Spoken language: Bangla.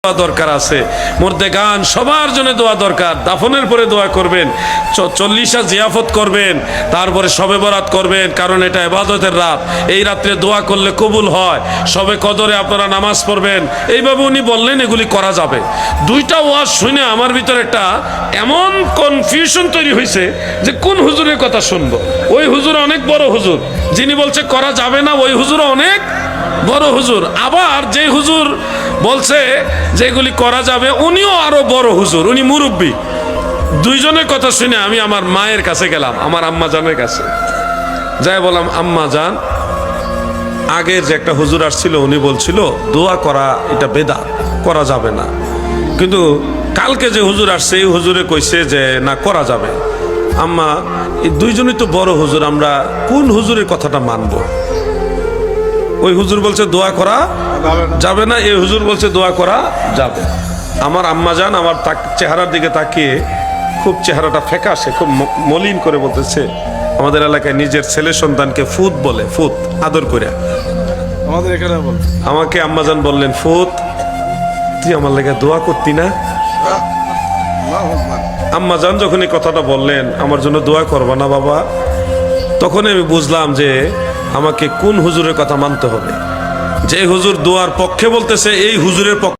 দোয়া দরকার আছে। মুর্দেগান সবার জন্য দোয়া দরকার। দাফনের পরে দোয়া করবেন, 40টা জিয়াফত করবেন, তারপরে শবে বরাত করবেন, কারণ এটা ইবাদতের রাত। এই রাত্রে দোয়া করলে কবুল হয়। শবে কদরে আপনারা নামাজ পড়বেন। এইভাবে উনি বললেন এগুলি করা যাবে। দুইটা ওয়াজ শুনে আমার ভিতরে একটা এমন কনফিউশন তৈরি হয়েছে যে কোন হুজুরের কথা শুনবো। ওই হুজুর অনেক বড় হুজুর, যিনি বলছে করা যাবে না ওই হুজুর অনেক বড় হুজুর। আবার যে হুজুর বলছে যেগুলি করা যাবে উনিও আরো বড় হুজুর, উনি মুরব্বী। দুইজনের কথা শুনে আমি আমার মায়ের কাছে গেলাম, আমার আম্মা জানের কাছে যাই বললাম, আম্মা জান, আগের যে একটা হুজুর আসছিল উনি বলছিল দোয়া করা এটা বেদাত, করা যাবে না, কিন্তু কালকে যে হুজুর আসছে এই হুজুরে কইছে যে না করা যাবে। আম্মা, এই দুইজনই তো বড় হুজুর, আমরা কোন হুজুরের কথাটা মানবো? ওই হুজুর বলছে দোয়া করা যাবে না, এই হুজুর বলছে দোয়া করা যাবে। আমার আম্মা জান আমার চেহারার দিকে তাকিয়ে, খুব চেহারাটা ফ্যাকাশে, খুব মলিন করে বলতেছে, আমাদের এলাকায় নিজের ছেলে সন্তানকে ফুত বলে, ফুত আদর করে আমাদের এখানে বল। আমাকে আম্মা জান বললেন, ফুত তুই আমার লেগে দোয়া করতি না? আম্মা জান যখন এই কথাটা বললেন আমার জন্য দোয়া করবা না বাবা, তখন আমি বুঝলাম যে আমাকে কোন হুজুরের কথা মানতে হবে। যে হুজুর দোয়ার পক্ষে বলতেছে এই হুজুরের পক্ষে